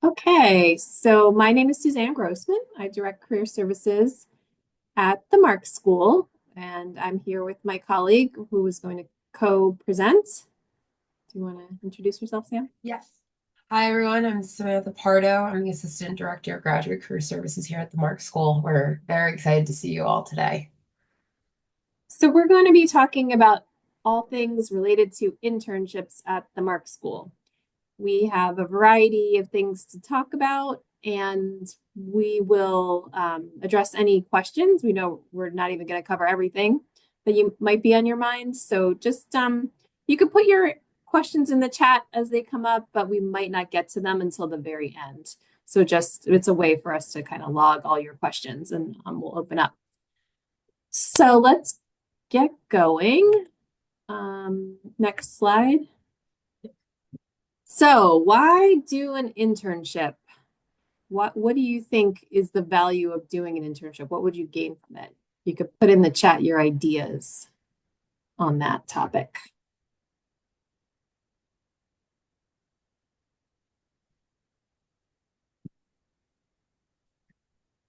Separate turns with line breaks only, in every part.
Okay, so my name is Suzanne Grossman. I direct career services at the Marx School, and I'm here with my colleague who is going to co-present. Do you want to introduce yourself, Sam?
Yes. Hi, everyone. I'm Samantha Pardo. I'm the Assistant Director of Graduate Career Services here at the Mark School. We're very excited to see you all today.
So we're going to be talking about all things related to internships at the Marx School. We have a variety of things to talk about, and we will address any questions. We know we're not even going to cover everything that you might be on your mind. So just you can put your questions in the chat as they come up, but we might not get to them until the very end. So just it's a way for us to kind of log all your questions, and we'll open up. So let's get going. Next slide. So why do an internship? What do you think is the value of doing an internship? What would you gain from it? You could put in the chat your ideas on that topic.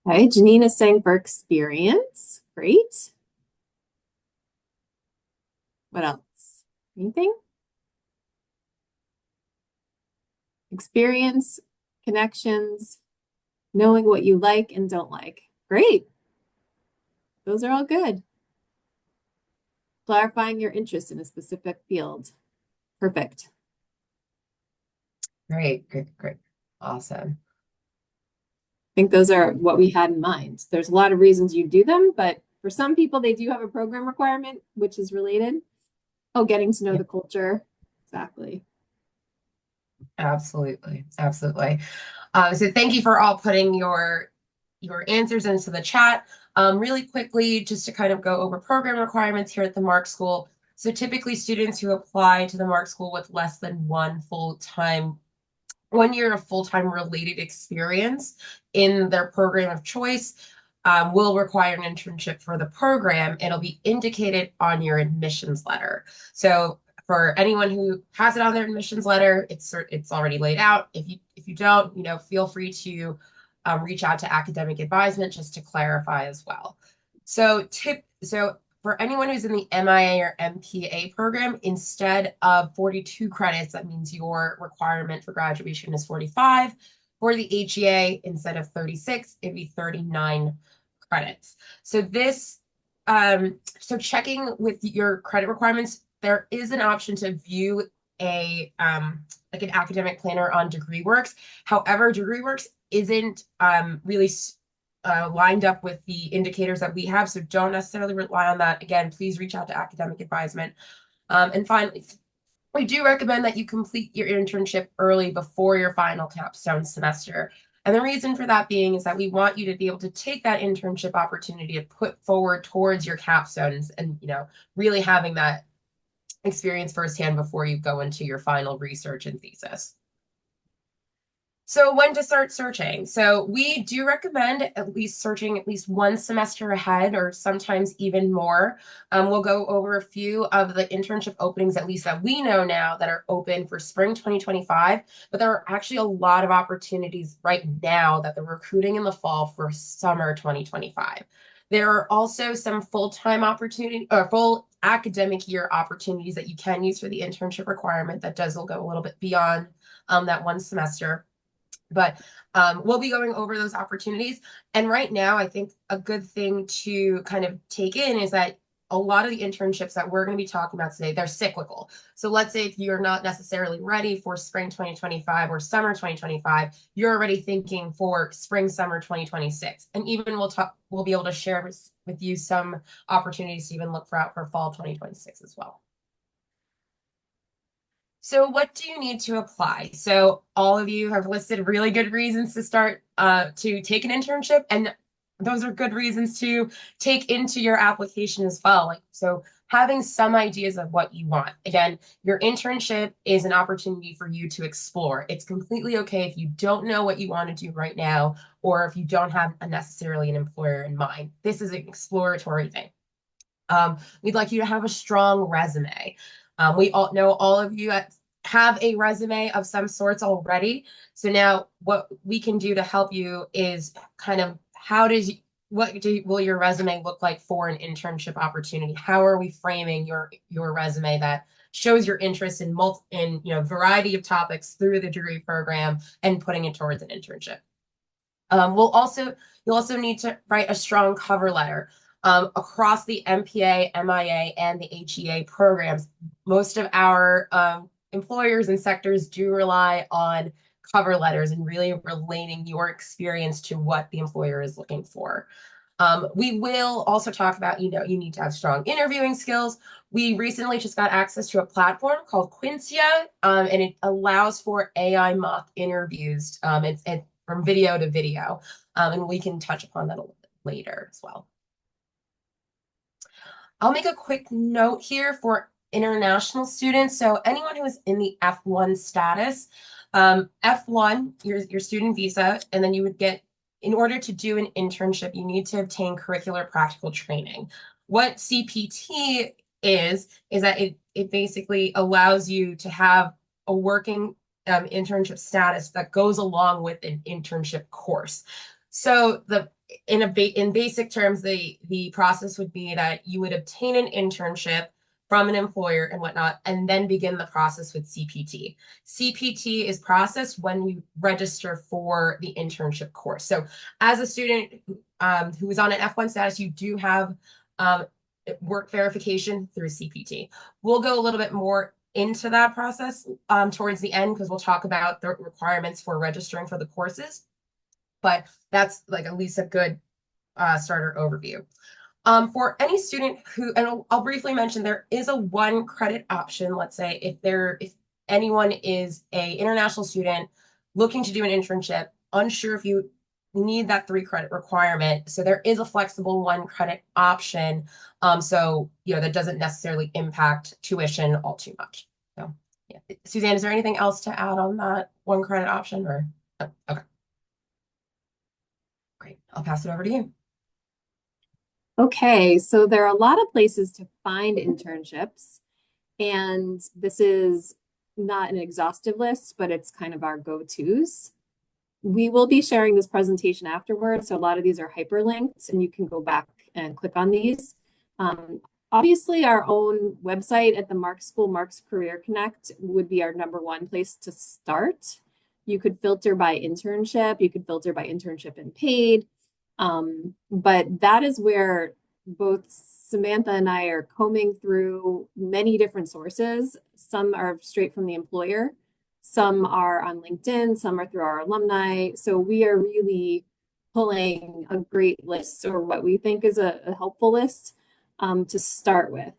Okay, Janine is saying for experience. Great. What else? Anything? Experience, connections, knowing what you like and don't like. Great. Those are all good. Clarifying your interest in a specific field. Perfect.
Great, great, great. Awesome.
Think those are what we had in mind. There's a lot of reasons you do them, but for some people, they do have a program requirement, which is related. Oh, getting to know
Yeah,
the culture. Exactly.
absolutely, absolutely. So thank you for all putting your answers into the chat. Really quickly, just to kind of go over program requirements here at the Mark School. So typically students who apply to the Mark School with less than one year of full-time related experience in their program of choice will require an internship for the program. It'll be indicated on your admissions letter. So for anyone who has it on their admissions letter, it's already laid out. If you don't, feel free to reach out to academic advisement just to clarify as well. So for anyone who's in the MIA or MPA program, instead of 42 credits, that means your requirement for graduation is 45. For the HEA, instead of 36, it'd be 39 credits. So checking with your credit requirements, there is an option to view like an academic planner on DegreeWorks. However, DegreeWorks isn't really lined up with the indicators that we have, so don't necessarily rely on that. Again, please reach out to academic advisement. And finally, we do recommend that you complete your internship early before your final capstone semester. And the reason for that being is that we want you to be able to take that internship opportunity to put forward towards your capstones and, really having that experience firsthand before you go into your final research and thesis. So when to start searching? So we do recommend at least searching at least one semester ahead or sometimes even more. We'll go over a few of the internship openings, at least that we know now, that are open for spring 2025, but there are actually a lot of opportunities right now that they're recruiting in the fall for summer 2025. There are also some full-time opportunity or full academic year opportunities that you can use for the internship requirement that will go a little bit beyond that one semester. But we'll be going over those opportunities. And right now, I think a good thing to kind of take in is that a lot of the internships that we're going to be talking about today, they're cyclical. So let's say if you're not necessarily ready for spring 2025 or summer 2025, you're already thinking for spring, summer 2026. And even we'll be able to share with you some opportunities to even look for fall 2026 as well. So what do you need to apply? So all of you have listed really good reasons to start to take an internship, and those are good reasons to take into your application as well. Like, so having some ideas of what you want. Again, your internship is an opportunity for you to explore. It's completely okay if you don't know what you want to do right now, or if you don't have necessarily an employer in mind. This is an exploratory thing. We'd like you to have a strong resume. We all know all of you have a resume of some sorts already. So now what we can do to help you is kind of will your resume look like for an internship opportunity? How are we framing your resume that shows your interest in variety of topics through the degree program and putting it towards an internship? You'll also need to write a strong cover letter. Across the MPA, MIA, and the HEA programs, most of our employers and sectors do rely on cover letters and really relating your experience to what the employer is looking for. We will also talk about, you need to have strong interviewing skills. We recently just got access to a platform called Quincia, and it allows for AI mock interviews. It's from video to video, and we can touch upon that a little bit later as well. I'll make a quick note here for international students. So anyone who is in the F1 status, F1, your student visa, and then you would get, in order to do an internship, you need to obtain curricular practical training. What CPT is that it basically allows you to have a working internship status that goes along with an internship course. So in basic terms, the process would be that you would obtain an internship from an employer and whatnot, and then begin the process with CPT. CPT is processed when you register for the internship course. So as a student who is on an F1 status, you do have work verification through CPT. We'll go a little bit more into that process towards the end, because we'll talk about the requirements for registering for the courses. But that's like at least a good starter overview. For any student who, and I'll briefly mention, there is a 1 credit option. Let's say if anyone is a international student looking to do an internship, unsure if you need that 3 credit requirement. So there is a flexible 1 credit option. So, that doesn't necessarily impact tuition all too much. So, yeah. Suzanne, is there anything else to add on that 1 credit option, or? Oh, okay. Great. I'll pass it over to you.
Okay, so there are a lot of places to find internships, and this is not an exhaustive list, but it's kind of our go-tos. We will be sharing this presentation afterwards, so a lot of these are hyperlinked, and you can go back and click on these. Obviously, our own website at the Marxe School, Marxe Career Connect, would be our #1 place to start. You could filter by internship, you could filter by internship and paid, but that is where both Samantha and I are combing through many different sources. Some are straight from the employer, some are on LinkedIn, some are through our alumni. So we are really pulling a great list, or what we think is a helpful list to start with.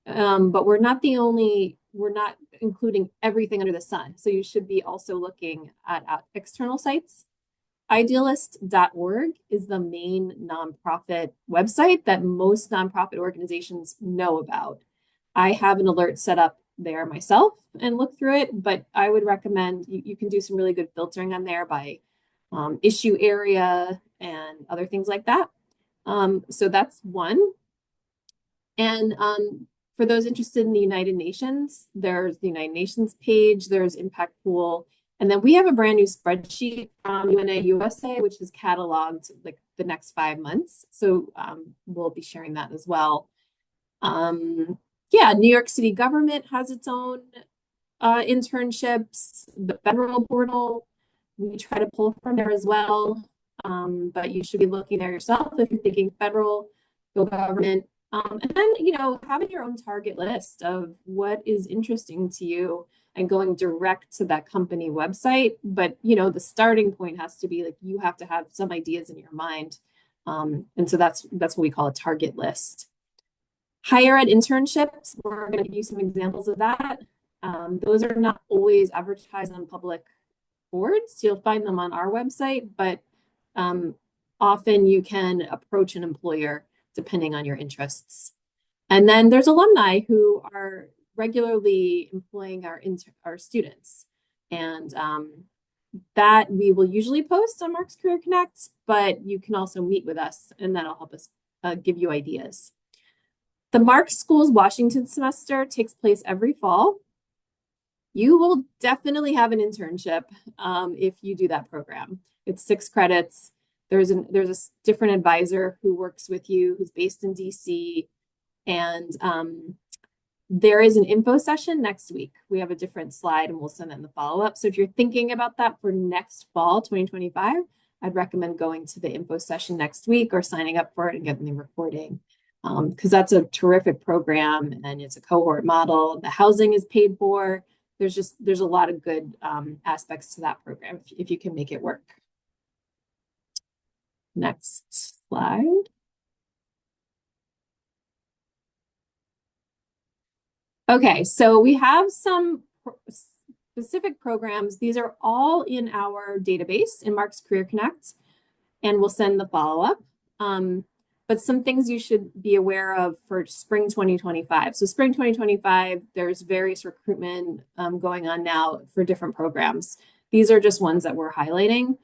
But we're not including everything under the sun. So you should be also looking at external sites. Idealist.org is the main nonprofit website that most nonprofit organizations know about. I have an alert set up there myself and look through it, but I would recommend you can do some really good filtering on there by issue area and other things like that. So that's one. And for those interested in the United Nations, there's the United Nations page, there's Impact Pool, and then we have a brand new spreadsheet from UNA USA, which is cataloged like the next 5 months. So we'll be sharing that as well. Yeah, New York City government has its own internships, the federal portal, we try to pull from there as well. But you should be looking there yourself if you're thinking federal, government. And then, having your own target list of what is interesting to you and going direct to that company website. But, the starting point has to be like, you have to have some ideas in your mind. And so that's what we call a target list. Higher ed internships, we're going to give you some examples of that. Those are not always advertised on public boards. You'll find them on our website, but often you can approach an employer depending on your interests. And then there's alumni who are regularly employing our students. And that we will usually post on Marxe Career Connect, but you can also meet with us and that'll help us give you ideas. The Marxe School's Washington semester takes place every fall. You will definitely have an internship if you do that program. It's 6 credits. There's a different advisor who works with you who's based in DC, and there is an info session next week. We have a different slide and we'll send it in the follow-up. So if you're thinking about that for next fall, 2025, I'd recommend going to the info session next week or signing up for it and getting the recording. Because that's a terrific program and it's a cohort model. The housing is paid for. There's a lot of good aspects to that program if you can make it work. Next slide. Okay, so we have some specific programs. These are all in our database in Marxe Career Connect, and we'll send the follow-up. But some things you should be aware of for spring 2025. So spring 2025, there's various recruitment going on now for different programs. These are just ones that we're highlighting.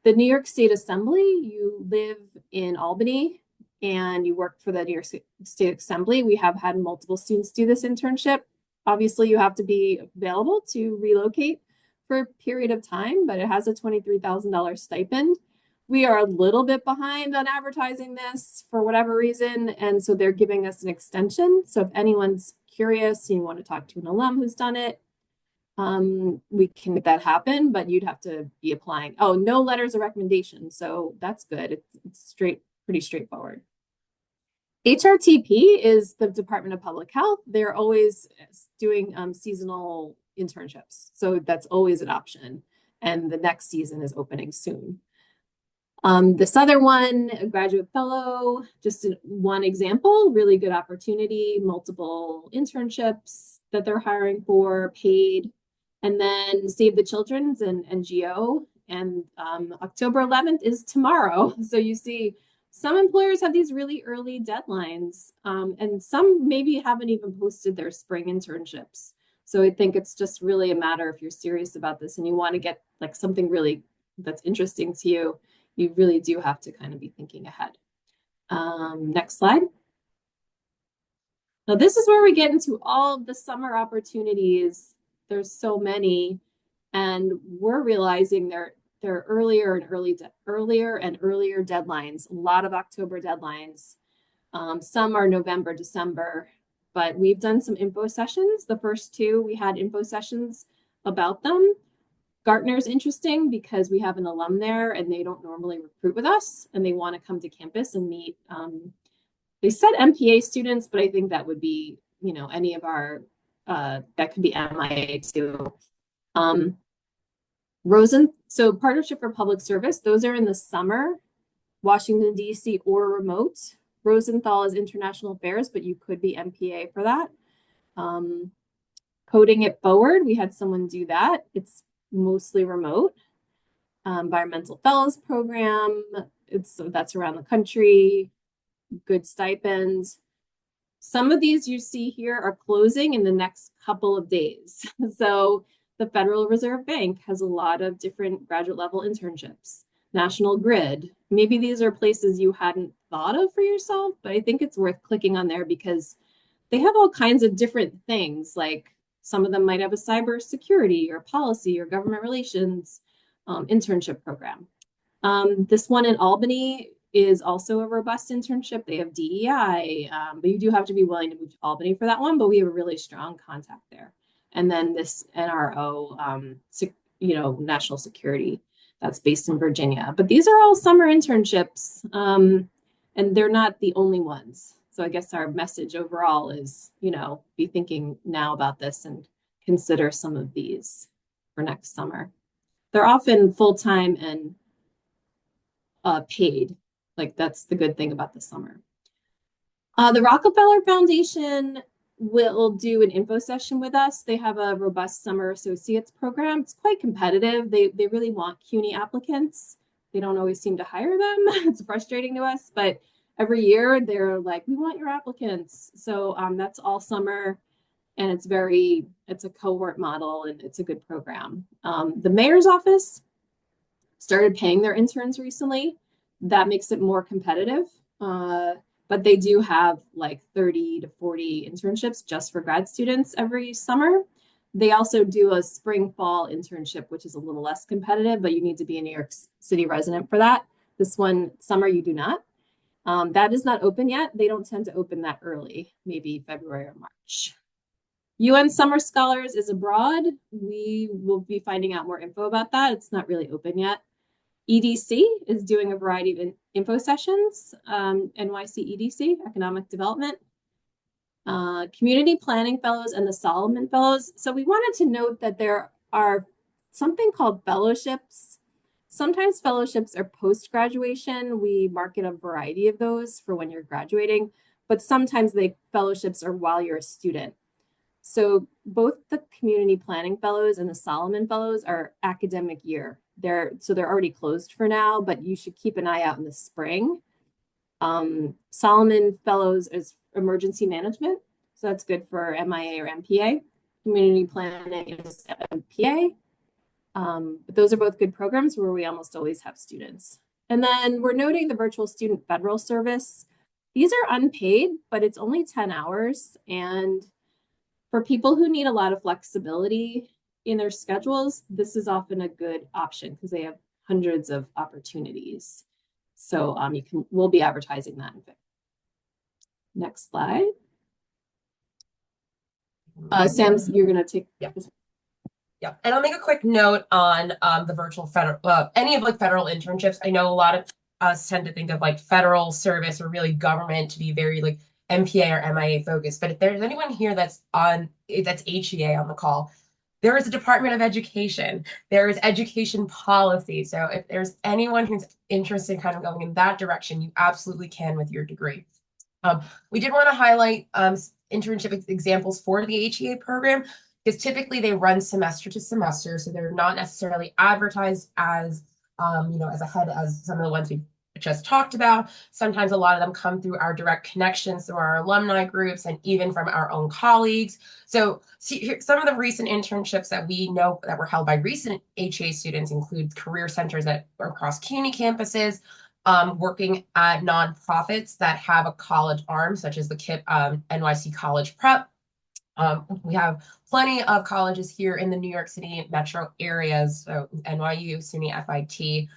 The New York State Assembly, you live in Albany and you work for the New York State Assembly. We have had multiple students do this internship. Obviously, you have to be available to relocate for a period of time, but it has a $23,000 stipend. We are a little bit behind on advertising this for whatever reason, and so they're giving us an extension. So if anyone's curious and you want to talk to an alum who's done it, we can make that happen, but you'd have to be applying. Oh, no letters of recommendation, so that's good. It's pretty straightforward. HRTP is the Department of Public Health. They're always doing seasonal internships, so that's always an option. And the next season is opening soon. This other one, a graduate fellow, just one example, really good opportunity, multiple internships that they're hiring for, paid. And then Save the Children's and NGO. And October 11th is tomorrow. So you see some employers have these really early deadlines, and some maybe haven't even posted their spring internships. So I think it's just really a matter if you're serious about this and you want to get like something really that's interesting to you, you really do have to kind of be thinking ahead. Next slide. Now this is where we get into all of the summer opportunities. There's so many, and we're realizing they're earlier and earlier deadlines. A lot of October deadlines. Some are November, December, but we've done some info sessions. The first two, we had info sessions about them. Gartner's interesting because we have an alum there and they don't normally recruit with us and they want to come to campus and meet. They said MPA students, but I think that would be, any of our, that could be MIA too. So Partnership for Public Service, those are in the summer, Washington, D.C. or remote. Rosenthal is international affairs, but you could be MPA for that. Coding It Forward, we had someone do that. It's mostly remote. Environmental Fellows Program, that's around the country, good stipends. Some of these you see here are closing in the next couple of days. So the Federal Reserve Bank has a lot of different graduate level internships. National Grid, maybe these are places you hadn't thought of for yourself, but I think it's worth clicking on there because they have all kinds of different things. Like some of them might have a cybersecurity or policy or government relations internship program. This one in Albany is also a robust internship. They have DEI, but you do have to be willing to move to Albany for that one, but we have a really strong contact there. And then this NRO, national security, that's based in Virginia. But these are all summer internships, and they're not the only ones. So I guess our message overall is, be thinking now about this and consider some of these for next summer. They're often full-time and paid. Like that's the good thing about the summer. The Rockefeller Foundation will do an info session with us. They have a robust summer associates program. It's quite competitive. They really want CUNY applicants. They don't always seem to hire them. It's frustrating to us, but every year they're like, we want your applicants. So that's all summer, and it's a cohort model and it's a good program. The mayor's office started paying their interns recently. That makes it more competitive. But they do have like 30 to 40 internships just for grad students every summer. They also do a spring fall internship, which is a little less competitive, but you need to be a New York City resident for that. This one, summer, you do not. That is not open yet. They don't tend to open that early, maybe February or March. UN Summer Scholars is abroad. We will be finding out more info about that. It's not really open yet. EDC is doing a variety of info sessions, NYC EDC, Economic Development. Community Planning Fellows and the Solomon Fellows. So we wanted to note that there are something called fellowships. Sometimes fellowships are post-graduation. We market a variety of those for when you're graduating, but sometimes fellowships are while you're a student. So both the Community Planning Fellows and the Solomon Fellows are academic year. They're already closed for now, but you should keep an eye out in the spring. Solomon Fellows is emergency management, so that's good for MIA or MPA. Community planning is MPA. But those are both good programs where we almost always have students. And then we're noting the virtual student federal service. These are unpaid, but it's only 10 hours. And for people who need a lot of flexibility in their schedules, this is often a good option because they have hundreds of opportunities. So we'll be advertising that. Next slide. Sam, you're going to take this.
Yeah, and I'll make a quick note on the virtual federal, any of federal internships. I know a lot of us tend to think of federal service or really government to be very MPA or MIA focused. But if there's anyone here that's HEA on the call, there is a Department of Education. There is education policy. So if there's anyone who's interested in kind of going in that direction, you absolutely can with your degree. We did want to highlight internship examples for the HEA program because typically they run semester to semester, so they're not necessarily advertised as as ahead as some of the ones we just talked about. Sometimes a lot of them come through our direct connections through our alumni groups and even from our own colleagues. So some of the recent internships that we know that were held by recent HEA students include career centers across CUNY campuses, working at nonprofits that have a college arm, such as the KIP NYC College Prep. We have plenty of colleges here in the New York City metro areas, so NYU, SUNY, FIT.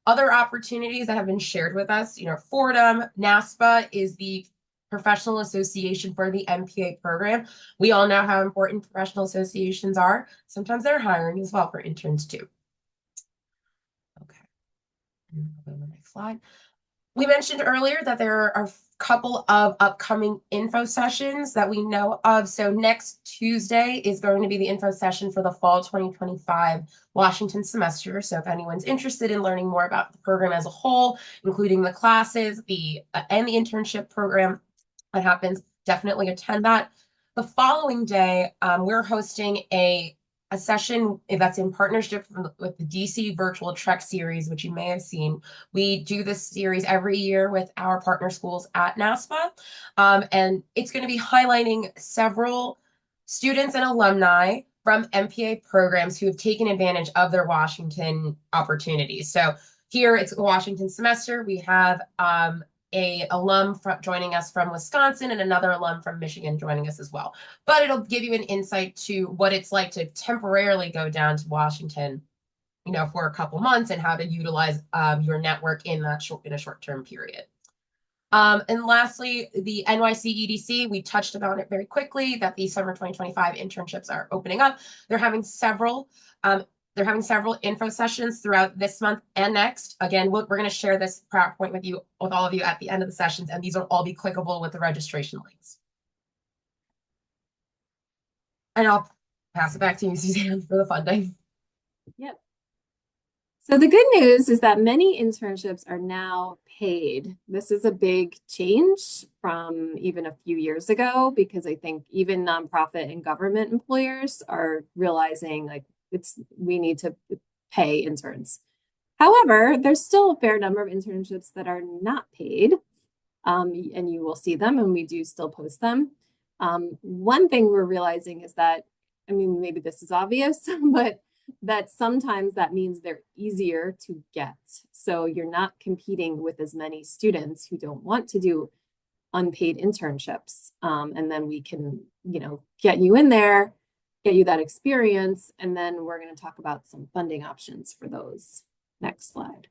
Other opportunities that have been shared with us, Fordham, NASPA is the professional association for the MPA program. We all know how important professional associations are. Sometimes they're hiring as well for interns too. Okay, go to the next slide. We mentioned earlier that there are a couple of upcoming info sessions that we know of. So next Tuesday is going to be the info session for the fall 2025 Washington semester. So if anyone's interested in learning more about the program as a whole, including the classes, and the internship program that happens, definitely attend that. The following day, we're hosting a session that's in partnership with the DC Virtual Trek Series, which you may have seen. We do this series every year with our partner schools at NASPA, and it's going to be highlighting several students and alumni from MPA programs who have taken advantage of their Washington opportunities. So here it's a Washington semester. We have a alum joining us from Wisconsin and another alum from Michigan joining us as well. But it'll give you an insight to what it's like to temporarily go down to Washington, for a couple months and how to utilize your network in a short-term period. And lastly, the NYC EDC, we touched about it very quickly that the summer 2025 internships are opening up. They're having several info sessions throughout this month and next. Again, we're going to share this PowerPoint with all of you at the end of the sessions, and these will all be clickable with the registration links. And I'll pass it back to you, Suzanne, for the funding.
Yep. So the good news is that many internships are now paid. This is a big change from even a few years ago, because I think even nonprofit and government employers are realizing we need to pay interns. However, there's still a fair number of internships that are not paid, and you will see them, and we do still post them. One thing we're realizing is that, maybe this is obvious, but that sometimes that means they're easier to get. So you're not competing with as many students who don't want to do unpaid internships. And then we can, get you in there get you that experience. And then we're going to talk about some funding options for those. Next slide.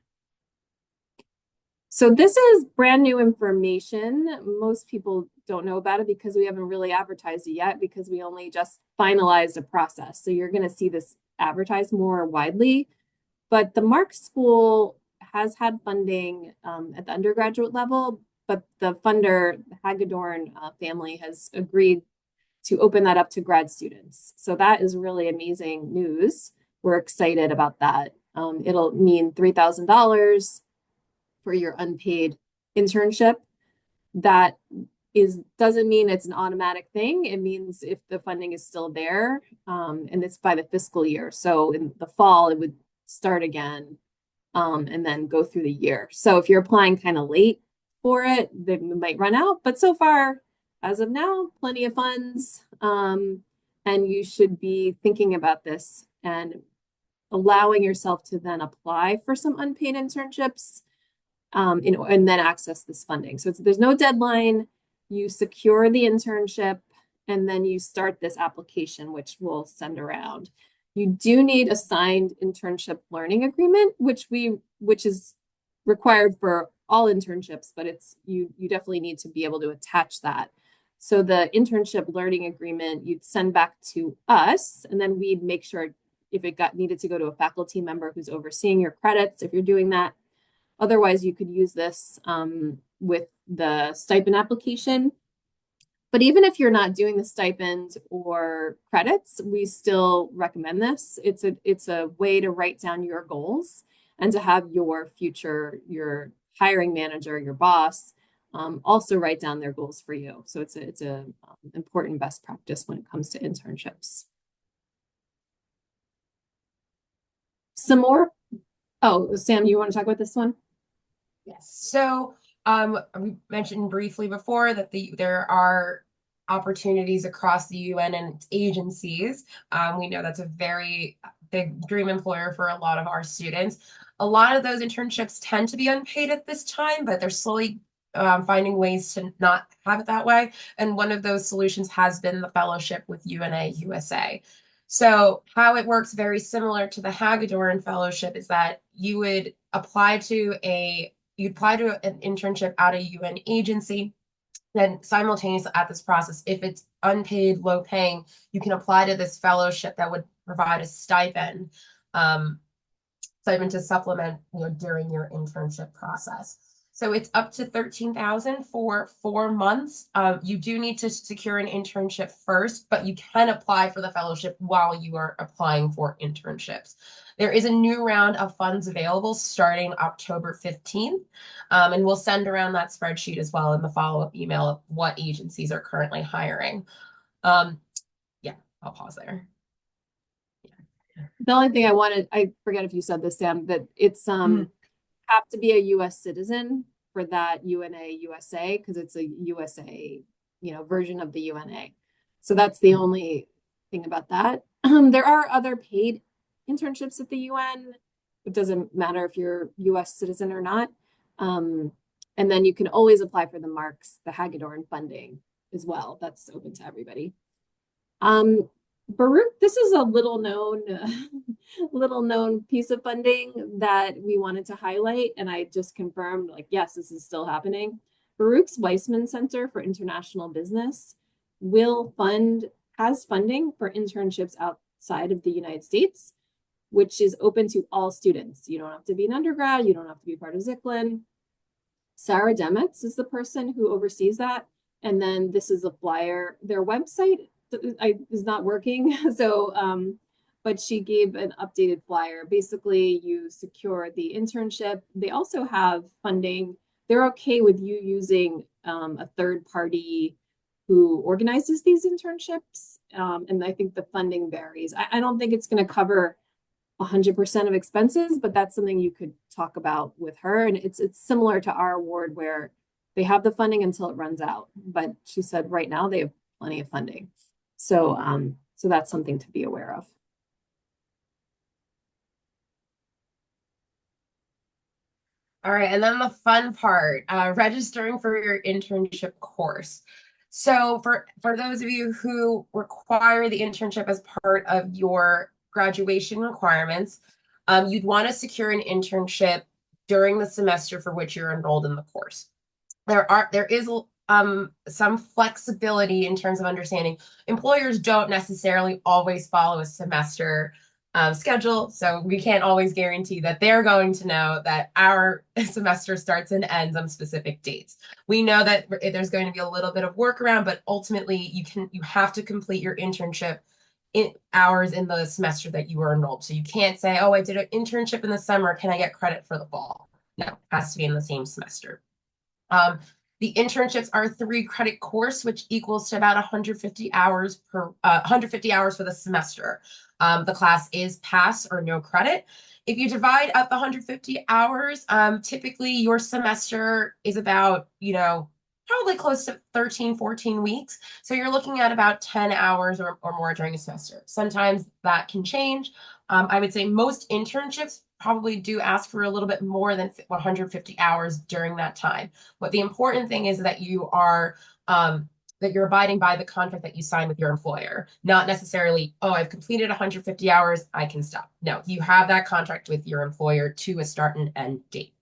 So this is brand new information. Most people don't know about it because we haven't really advertised it yet because we only just finalized a process. So you're going to see this advertised more widely. But the Marxe School has had funding at the undergraduate level, but the funder, the Hagedorn family, has agreed to open that up to grad students. So that is really amazing news. We're excited about that. It'll mean $3,000 for your unpaid internship. That doesn't mean it's an automatic thing. It means if the funding is still there, and it's by the fiscal year. So in the fall, it would start again, and then go through the year. So if you're applying kind of late for it, they might run out. But so far, as of now, plenty of funds. And you should be thinking about this and allowing yourself to then apply for some unpaid internships, and then access this funding. So there's no deadline. You secure the internship, and then you start this application, which we'll send around. You do need a signed internship learning agreement, which is required for all internships, but you definitely need to be able to attach that. So the internship learning agreement you'd send back to us, and then we'd make sure if it needed to go to a faculty member who's overseeing your credits, if you're doing that. Otherwise, you could use this with the stipend application. But even if you're not doing the stipend or credits, we still recommend this. It's a way to write down your goals and to have your your hiring manager, your boss, also write down their goals for you. So it's a important best practice when it comes to internships. Some more. Oh, Sam, you want to talk about this one?
Yes. So we mentioned briefly before that there are opportunities across the UN and its agencies. We know that's a very big dream employer for a lot of our students. A lot of those internships tend to be unpaid at this time, but they're slowly finding ways to not have it that way. And one of those solutions has been the fellowship with UNA USA. So how it works very similar to the Hagedorn Fellowship is that you'd apply to an internship at a UN agency. Then simultaneously at this process, if it's unpaid, low paying, you can apply to this fellowship that would provide a um, stipend to supplement, during your internship process. So it's up to 13,000 for 4 months. You do need to secure an internship first, but you can apply for the fellowship while you are applying for internships. There is a new round of funds available starting October 15th, and we'll send around that spreadsheet as well in the follow-up email of what agencies are currently hiring. Yeah, I'll pause there.
The only thing I forget if you said this, Sam, that it's have to be a US citizen for that UNA USA because it's a USA, version of the UNA. So that's the only thing about that. There are other paid internships at the UN. It doesn't matter if you're US citizen or not. And then you can always apply for the Marxe, the Hagedorn funding as well. That's open to everybody. Baruch, this is a little known piece of funding that we wanted to highlight, and I just confirmed, like, yes, this is still happening. Baruch's Weissman Center for International Business has funding for internships outside of the United States, which is open to all students. You don't have to be an undergrad, you don't have to be part of Zicklin. Sarah Demetz is the person who oversees that. And then this is a flyer. Their website is not working. So, but she gave an updated flyer. Basically, you secure the internship. They also have funding. They're okay with you using a third party who organizes these internships. And I think the funding varies. I don't think it's going to cover 100% of expenses, but that's something you could talk about with her. And it's similar to our award where they have the funding until it runs out. But she said right now they have plenty of funding. So so that's something to be aware of.
All right, and then the fun part, registering for your internship course. So for those of you who require the internship as part of your graduation requirements, you'd want to secure an internship during the semester for which you're enrolled in the course. There is some flexibility in terms of understanding. Employers don't necessarily always follow a semester schedule, so we can't always guarantee that they're going to know that our semester starts and ends on specific dates. We know that there's going to be a little bit of workaround, but ultimately you have to complete your internship in hours in the semester that you were enrolled. So you can't say, oh, I did an internship in the summer. Can I get credit for the fall? No, it has to be in the same semester. Um, the internships are a 3 credit course, which equals to about 150 hours per 150 hours for the semester. The class is pass or no credit. If you divide up the 150 hours, typically your semester is about, probably close to 13, 14 weeks. So you're looking at about 10 hours or more during a semester. Sometimes that can change. I would say most internships probably do ask for a little bit more than 150 hours during that time. But the important thing is that that you're abiding by the contract that you sign with your employer, not necessarily, oh, I've completed 150 hours, I can stop. No, you have that contract with your employer to a start and end date.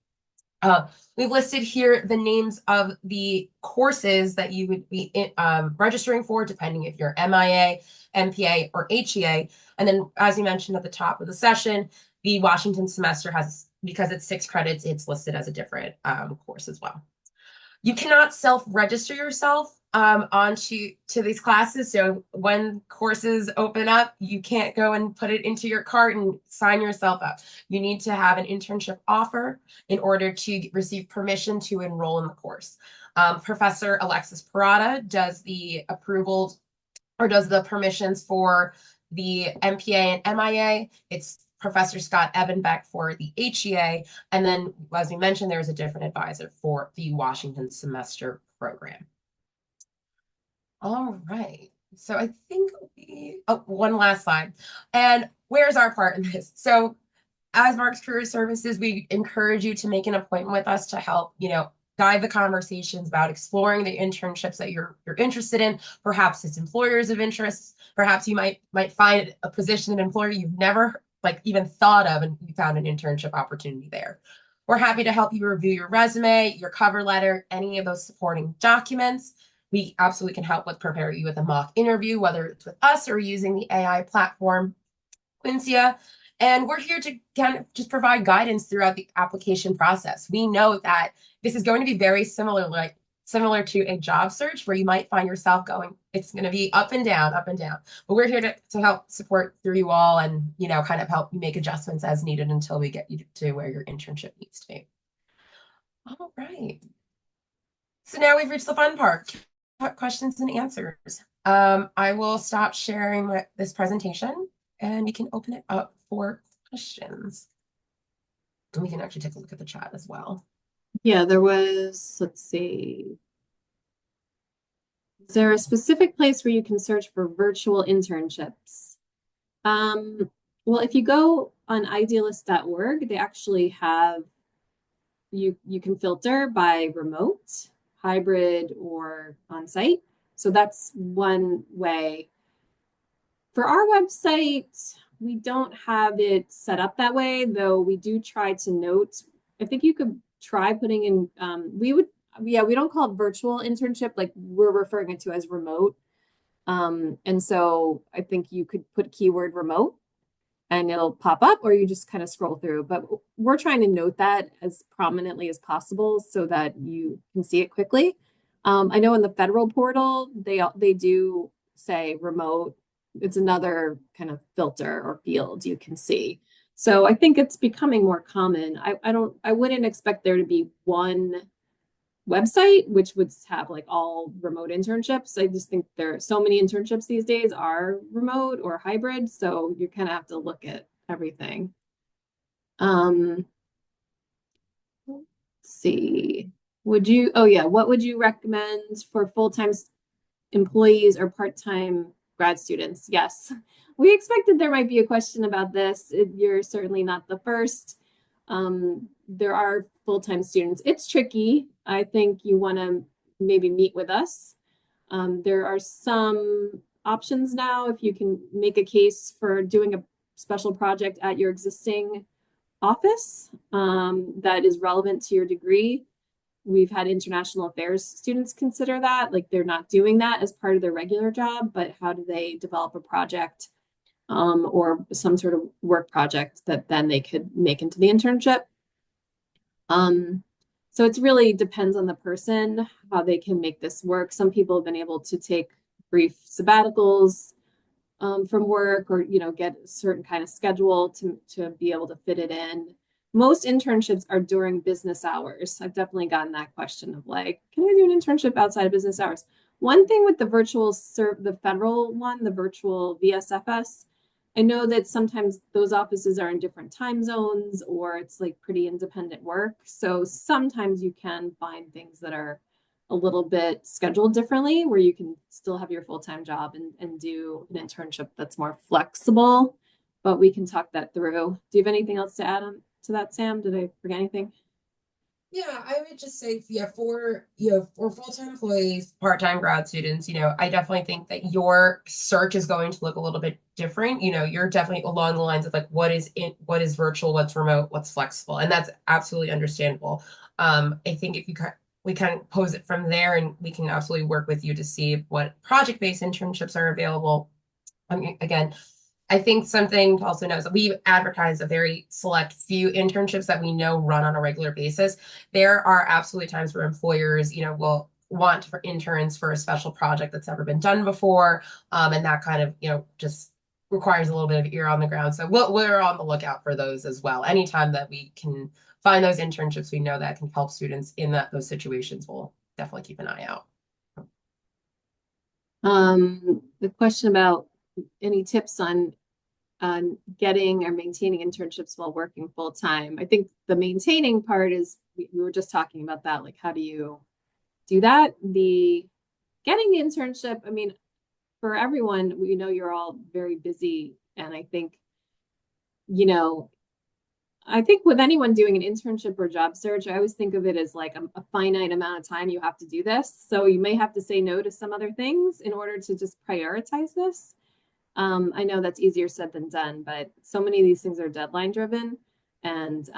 We've listed here the names of the courses that you would be registering for, depending if you're MIA, MPA, or HEA. And then, as you mentioned at the top of the session, the Washington semester has, because it's 6 credits, it's listed as a different course as well. You cannot self-register yourself onto these classes. So when courses open up, you can't go and put it into your cart and sign yourself up. You need to have an internship offer in order to receive permission to enroll in the course. Professor Alexis Parada does the approvals or does the permissions for the MPA and MIA. It's Professor Scott Ebenbeck for the HEA. And then, as we mentioned, there's a different advisor for the Washington semester program. All right. So I think one last slide. And where's our part in this? So as Marxe Career Services, we encourage you to make an appointment with us to help, guide the conversations about exploring the internships that you're interested in. Perhaps it's employers of interest. Perhaps you might find a position in an employer you've never even thought of, and you found an internship opportunity there. We're happy to help you review your resume, your cover letter, any of those supporting documents. We absolutely can help with prepare you with a mock interview, whether it's with us or using the AI platform, Quincia. And we're here to kind of just provide guidance throughout the application process. We know that this is going to be very similar to a job search where you might find yourself going, it's going to be up and down, up and down. But we're here to help support through you all and, kind of help you make adjustments as needed until we get you to where your internship needs to be. All right. So now we've reached the fun part, questions and answers. I will stop sharing this presentation and we can open it up for questions. And we can actually take a look at the chat as well.
Yeah, there was, let's see. Is there a specific place where you can search for virtual internships? Well, if you go on idealist.org, they actually have, you can filter by remote, hybrid, or on-site. So that's one way. For our website, we don't have it set up that way, though we do try to note. I think you could try putting in, we don't call it virtual internship, like we're referring it to as remote. And so I think you could put keyword remote and it'll pop up, or you just kind of scroll through. But we're trying to note that as prominently as possible so that you can see it quickly. I know in the federal portal, they do say remote. It's another kind of filter or field you can see. So I think it's becoming more common. I wouldn't expect there to be one website which would have like all remote internships. I just think there are so many internships these days are remote or hybrid, so you kind of have to look at everything. Let's see. What would you recommend for full-time employees or part-time grad students? Yes, we expected there might be a question about this. You're certainly not the first. There are full-time students. It's tricky. I think you want to maybe meet with us There are some options now if you can make a case for doing a special project at your existing office that is relevant to your degree. We've had international affairs students consider that, like they're not doing that as part of their regular job, but how do they develop a project or some sort of work project that then they could make into the internship? So it really depends on the person, how they can make this work. Some people have been able to take brief sabbaticals from work or, get a certain kind of schedule to be able to fit it in. Most internships are during business hours. I've definitely gotten that question of like, can I do an internship outside of business hours? One thing with the federal one, the virtual VSFS, I know that sometimes those offices are in different time zones or it's like pretty independent work. So sometimes you can find things that are a little bit scheduled differently where you can still have your full-time job and do an internship that's more flexible, but we can talk that through. Do you have anything else to add on to that, Sam? Did I forget anything?
Yeah, I would just say, yeah, for full-time employees, part-time grad students, I definitely think that your search is going to look a little bit different. You're definitely along the lines of like what is virtual, what's remote, what's flexible, and that's absolutely understandable. I think if we kind of pose it from there, and we can absolutely work with you to see what project-based internships are available. I mean, again, I think something to also know is that we advertise a very select few internships that we know run on a regular basis. There are absolutely times where employers, will want for interns for a special project that's never been done before. And that kind of, just requires a little bit of ear on the ground. So we're on the lookout for those as well. Anytime that we can find those internships, we know that can help students in those situations, we'll definitely keep an eye out.
The question about any tips on getting or maintaining internships while working full time. I think the maintaining part is we were just talking about that. Like, how do you do that? The getting the internship, I mean, for everyone, we know you're all very busy. And you know, I think with anyone doing an internship or job search, I always think of it as like a finite amount of time you have to do this. So you may have to say no to some other things in order to just prioritize this. I know that's easier said than done, but so many of these things are deadline driven. And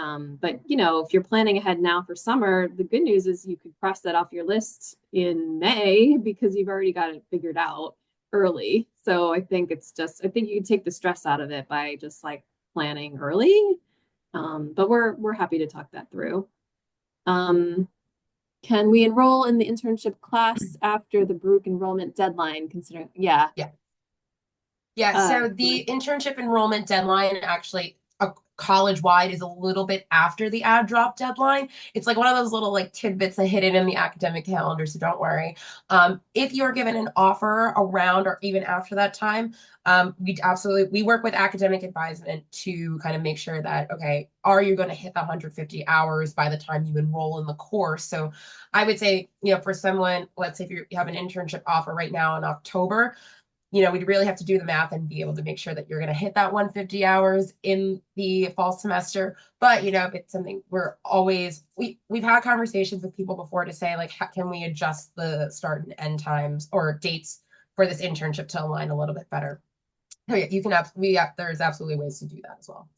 but if you're planning ahead now for summer, the good news is you could cross that off your list in May because you've already got it figured out early. So I think you can take the stress out of it by just like planning early. But we're happy to talk that through. Um, can we enroll in the internship class after the Baruch enrollment deadline? Considering, yeah,
Yeah. Yeah, so the internship enrollment deadline actually college-wide is a little bit after the ad drop deadline. It's like one of those little like tidbits that hidden in the academic calendar, so don't worry. If you're given an offer around or even after that time, we work with academic advisement to kind of make sure that, okay, are you going to hit the 150 hours by the time you enroll in the course? So I would say, for someone, let's say if you have an internship offer right now in October, we'd really have to do the math and be able to make sure that you're going to hit that 150 hours in the fall semester. But, if it's something we've had conversations with people before to say, like, how can we adjust the start and end times or dates for this internship to align a little bit better? So yeah, there's absolutely ways to do that as well.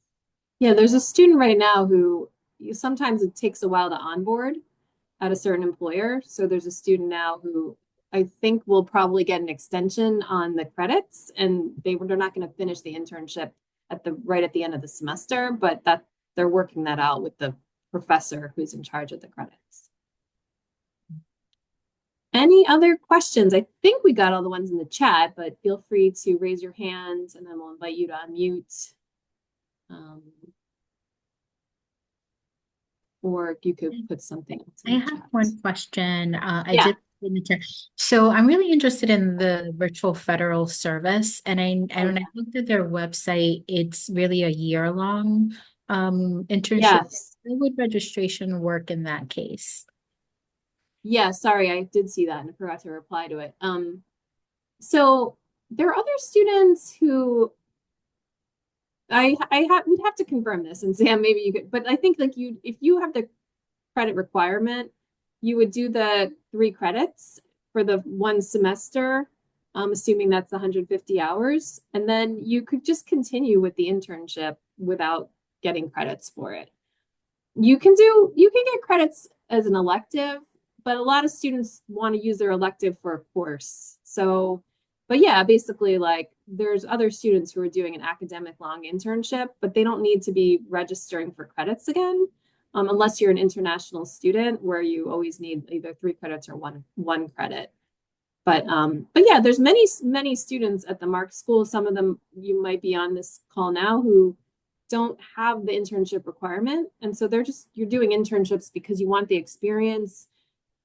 Yeah, there's a student right now who sometimes it takes a while to onboard at a certain employer. So there's a student now who I think will probably get an extension on the credits, and they're not going to finish the internship right at the end of the semester, but that they're working that out with the professor who's in charge of the credits. Any other questions? I think we got all the ones in the chat, but feel free to raise your hand and then we'll invite you to unmute. Or you could put something else
I
in the
have
chat.
one question. I
Yeah.
did in the chat. So I'm really interested in the virtual federal service, and when I looked at their website, it's really a year-long internship.
Yes.
How would registration work in that case?
Yeah, sorry, I did see that and I forgot to reply to it. So there are other students who we'd have to confirm this, and Sam, maybe you could, but I think like if you have the credit requirement, you would do the 3 credits for the one semester, assuming that's 150 hours. And then you could just continue with the internship without getting credits for it. You can get credits as an elective, but a lot of students want to use their elective for a course. So, but yeah, basically like there's other students who are doing an academic long internship, but they don't need to be registering for credits again. Unless you're an international student where you always need either 3 credits or one credit. But yeah, there's many students at the Marxe School. Some of them you might be on this call now who don't have the internship requirement. And so you're doing internships because you want the experience.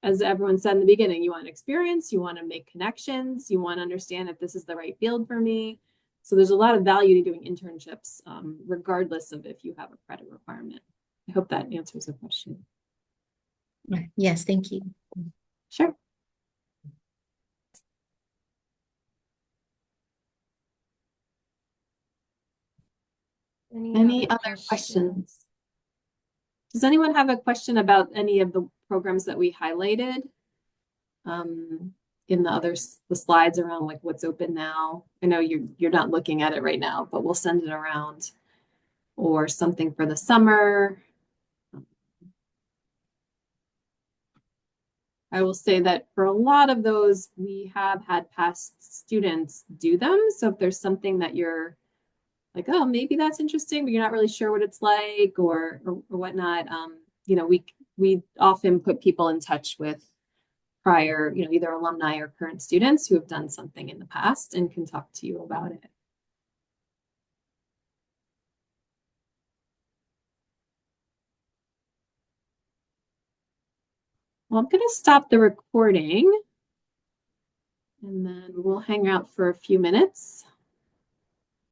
As everyone said in the beginning, you want experience, you want to make connections, you want to understand if this is the right field for me. So there's a lot of value to doing internships, regardless of if you have a credit requirement. I hope that answers the question.
Yes, thank you.
Sure. Any other questions? Does anyone have a question about any of the programs that we highlighted in the slides around like what's open now? I know you're not looking at it right now, but we'll send it around, or something for the summer. I will say that for a lot of those, we have had past students do them. So if there's something that you're like, oh, maybe that's interesting, but you're not really sure what it's like or whatnot, you know, we often put people in touch with prior, you know, either alumni or current students who have done something in the past and can talk to you about it. Well, I'm going to stop the recording and then we'll hang out for a few minutes.